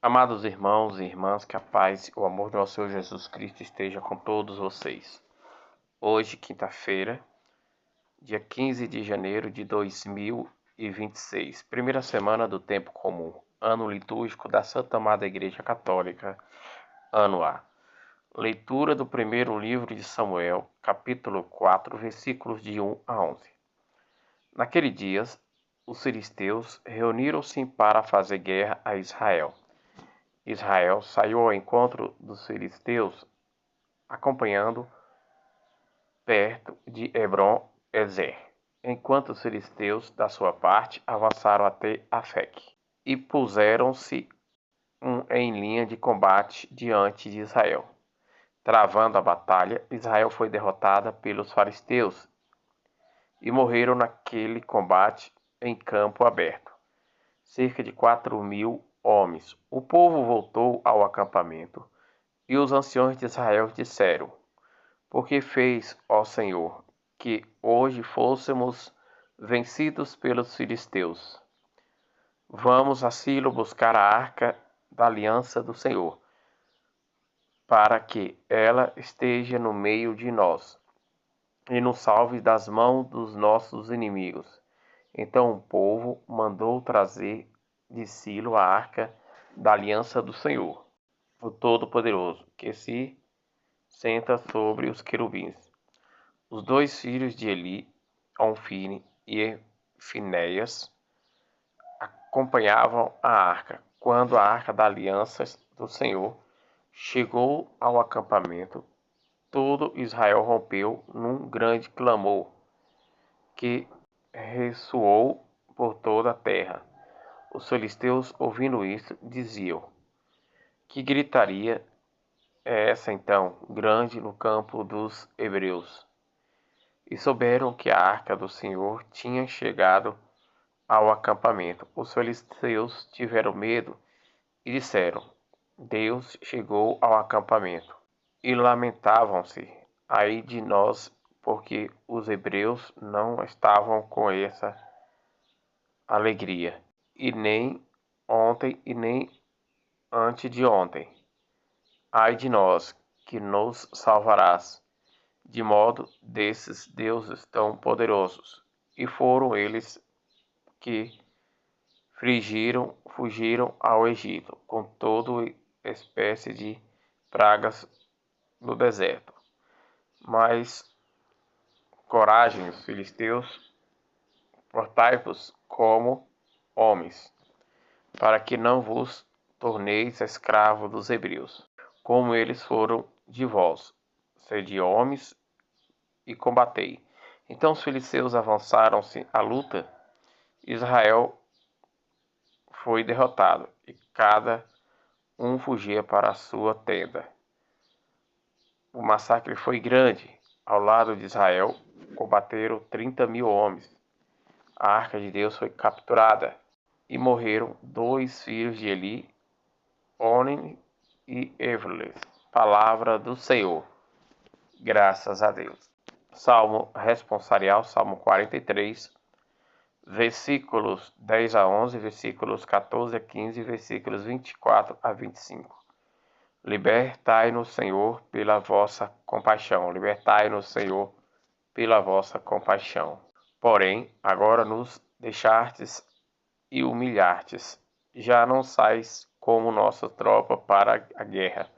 Amados irmãos e irmãs, que a paz e o amor do nosso Senhor Jesus Cristo esteja com todos vocês. Hoje, quinta-feira, dia 15 de janeiro de 2026, primeira semana do Tempo Comum, ano litúrgico da Santa Amada Igreja Católica, ano A. Leitura do primeiro livro de Samuel, capítulo 4, versículos de 1 a 11. Naquele dia, os filisteus reuniram-se para fazer guerra a Israel. Israel saiu ao encontro dos filisteus, acompanhando perto de Hebron-Ezer, enquanto os filisteus, da sua parte, avançaram até Afeque e puseram-se em linha de combate diante de Israel. Travando a batalha, Israel foi derrotada pelos filisteus e morreram naquele combate em campo aberto cerca de 4.000 homens. O povo voltou ao acampamento, e os anciões de Israel disseram: Por que fez, ó Senhor, que hoje fôssemos vencidos pelos filisteus? Vamos a Silo buscar a arca da aliança do Senhor, para que ela esteja no meio de nós e nos salve das mãos dos nossos inimigos. Então o povo mandou trazer de Silo a arca da aliança do Senhor, o Todo-Poderoso, que se senta sobre os querubins. Os dois filhos de Eli, Ofni e Finéias, acompanhavam a arca. Quando a arca da aliança do Senhor chegou ao acampamento, todo Israel rompeu num grande clamor que ressoou por toda a terra. Os filisteus, ouvindo isso, diziam: Que gritaria é essa então, grande no campo dos hebreus? E souberam que a arca do Senhor tinha chegado ao acampamento. Os filisteus tiveram medo e disseram: Deus chegou ao acampamento. E lamentavam-se: Ai de nós, porque os hebreus não estavam com essa alegria, e nem ontem e nem antes de ontem. Ai de nós, que nos salvarás, de modo desses deuses tão poderosos. E foram eles que fugiram ao Egito, com toda espécie de pragas no deserto. Mas coragem, os filisteus, portai-vos como homens, para que não vos torneis escravos dos hebreus, como eles foram de vós. Sede homens e combatei. Então os filisteus avançaram-se à luta. Israel foi derrotado, e cada um fugia para a sua tenda. O massacre foi grande. Ao lado de Israel combateram 30.000 homens. A arca de Deus foi capturada, e morreram dois filhos de Eli, Ofni e Finéias. Palavra do Senhor. Graças a Deus. Salmo responsorial, Salmo 43, versículos 10 a 11, versículos 14 a 15, versículos 24 a 25. Libertai-nos, Senhor, pela vossa compaixão. Libertai-nos, Senhor, pela vossa compaixão. Porém, agora nos deixastes e humilhastes. Já não sais como nossa tropa para a guerra.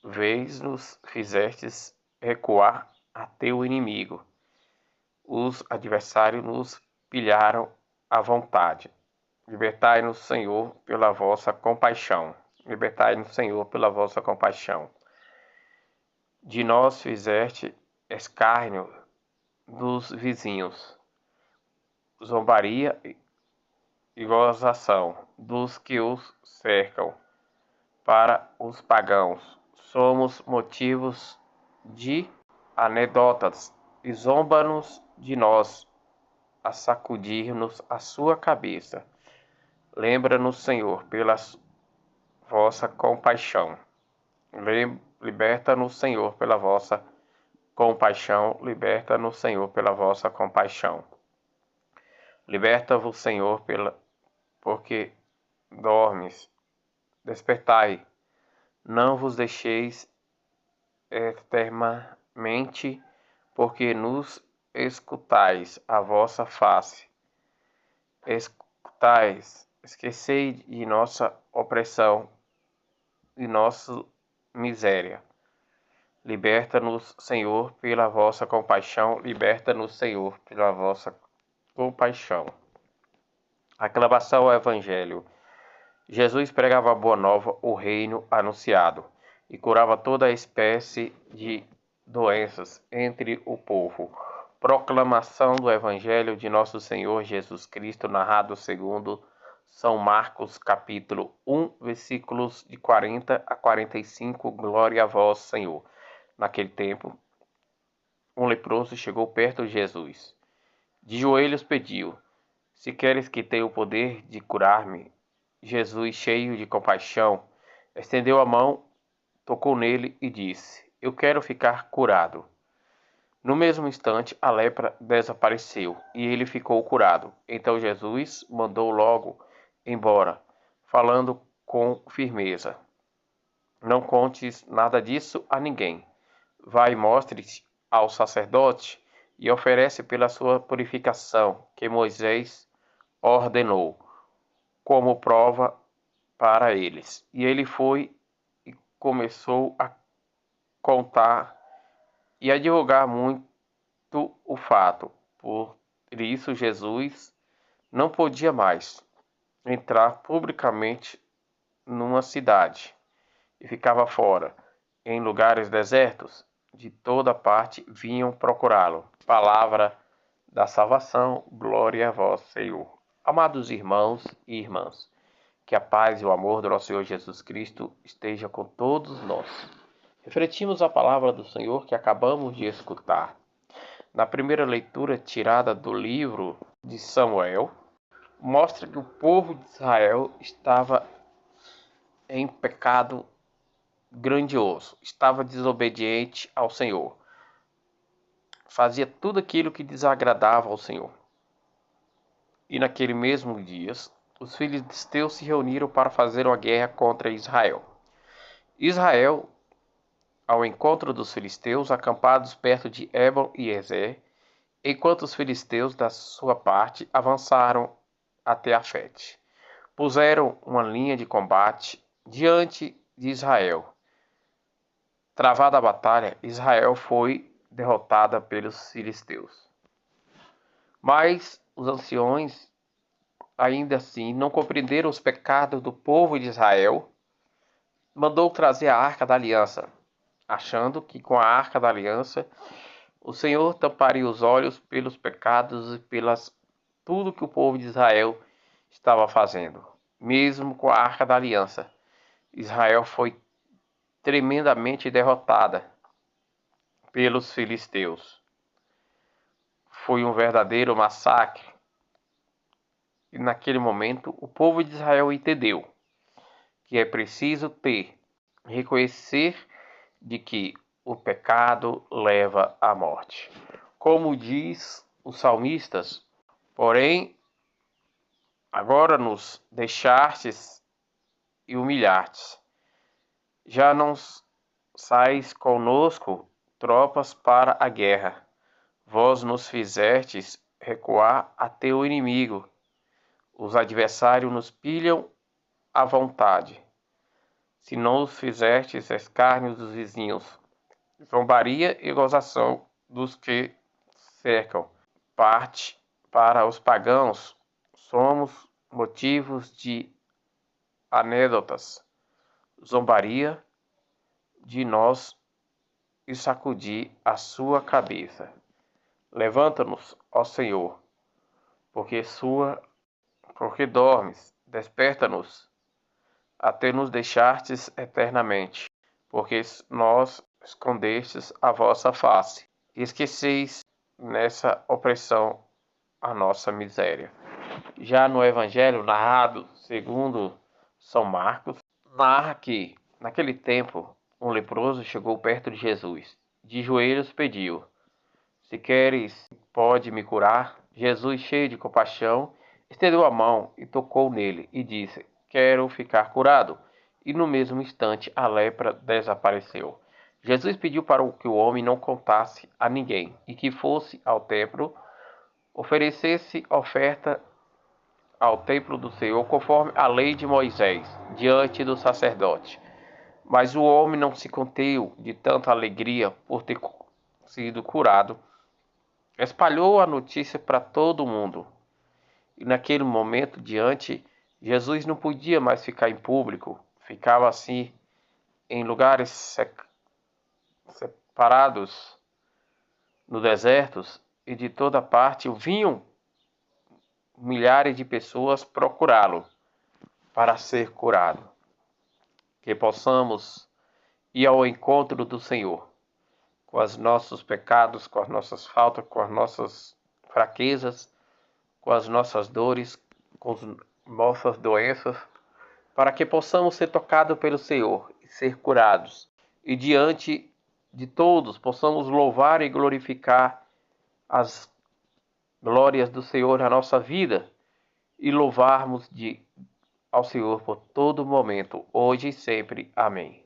Vez-nos fizestes recuar a teu inimigo. Os adversários nos pilharam à vontade. Libertai-nos, Senhor, pela vossa compaixão. Libertai-nos, Senhor, pela vossa compaixão. De nós fizeste escárnio dos vizinhos, zombaria e gozação dos que os cercam. Para os pagãos, somos motivos de anedotas, e zomba-nos de nós, a sacudir-nos a sua cabeça. Lembra-nos, Senhor, pela vossa compaixão. Liberta-nos, Senhor, pela vossa compaixão. Liberta-nos, Senhor, pela vossa compaixão. Liberta-vos, Senhor, porque dormes. despertai, não vos deixeis eternamente, porque nos escutais a vossa face. Escutais, esquecei de nossa opressão e nossa miséria. Liberta-nos, Senhor, pela vossa compaixão. Liberta-nos, Senhor, pela vossa compaixão. Aclamação ao Evangelho. Jesus pregava a boa nova, o reino anunciado, e curava toda a espécie de doenças entre o povo. Proclamação do Evangelho de nosso Senhor Jesus Cristo, narrado segundo São Marcos, capítulo 1, versículos de 40 a 45. Glória a vós, Senhor. Naquele tempo, um leproso chegou perto de Jesus. De joelhos pediu: Se queres que tenha o poder de curar-me. Jesus, cheio de compaixão, estendeu a mão, tocou nele e disse: Eu quero ficar curado. No mesmo instante, a lepra desapareceu e ele ficou curado. Então Jesus mandou logo embora, falando com firmeza: Não contes nada disso a ninguém. Vai e mostre-te ao sacerdote e oferece pela sua purificação que Moisés ordenou, como prova para eles. E ele foi e começou a contar e a divulgar muito o fato. Por isso Jesus não podia mais entrar publicamente numa cidade e ficava fora. Em lugares desertos, de toda parte vinham procurá-lo. Palavra da salvação, glória a vós, Senhor. Amados irmãos e irmãs, que a paz e o amor do nosso Senhor Jesus Cristo esteja com todos nós. Refletimos a palavra do Senhor que acabamos de escutar. Na primeira leitura tirada do livro de Samuel, mostra que o povo de Israel estava em pecado grandioso, estava desobediente ao Senhor. Fazia tudo aquilo que desagradava ao Senhor. E naquele mesmo dia, os filisteus se reuniram para fazer uma guerra contra Israel. Israel, ao encontro dos filisteus, acampados perto de Ébon e Ezer, enquanto os filisteus, da sua parte, avançaram até Afete. Puseram uma linha de combate diante de Israel. Travada a batalha, Israel foi derrotada pelos filisteus. Mas os anciões, ainda assim, não compreenderam os pecados do povo de Israel. Mandou trazer a Arca da Aliança, achando que com a Arca da Aliança o Senhor tamparia os olhos pelos pecados e pelas tudo que o povo de Israel estava fazendo. Mesmo com a Arca da Aliança, Israel foi tremendamente derrotada pelos filisteus. Foi um verdadeiro massacre. E naquele momento o povo de Israel entendeu que é preciso reconhecer de que o pecado leva à morte. Como diz os salmistas, porém, agora nos deixastes e humilhastes. Já não sais conosco tropas para a guerra. Vós nos fizestes recuar até o inimigo. Os adversários nos pilham à vontade. Se não os fizestes escárnio dos vizinhos, zombaria e gozação dos que cercam. Parte para os pagãos, somos motivos de anedotas, zombaria de nós e sacudir a sua cabeça. Levanta-nos, ó Senhor, porque dormes, desperta-nos, até nos deixastes eternamente, porque nós escondestes a vossa face, e esqueceis nessa opressão a nossa miséria. Já no Evangelho narrado segundo São Marcos, narra que, naquele tempo, um leproso chegou perto de Jesus. De joelhos pediu: Se queres, pode me curar? Jesus, cheio de compaixão, estendeu a mão e tocou nele e disse: Quero ficar curado. e no mesmo instante a lepra desapareceu. Jesus pediu para que o homem não contasse a ninguém e que fosse ao templo, oferecesse oferta ao templo do Senhor conforme a lei de Moisés, diante do sacerdote. Mas o homem não se conteve de tanta alegria por ter sido curado. Espalhou a notícia para todo mundo. E naquele momento diante, Jesus não podia mais ficar em público. Ficava assim em lugares separados no deserto e de toda parte vinham milhares de pessoas procurá-lo para ser curado. Que possamos ir ao encontro do Senhor com os nossos pecados, com as nossas faltas, com as nossas fraquezas, com as nossas dores, com as nossas doenças, para que possamos ser tocados pelo Senhor e ser curados. E diante de todos possamos louvar e glorificar as glórias do Senhor na nossa vida e louvarmos ao Senhor por todo momento, hoje e sempre. Amém.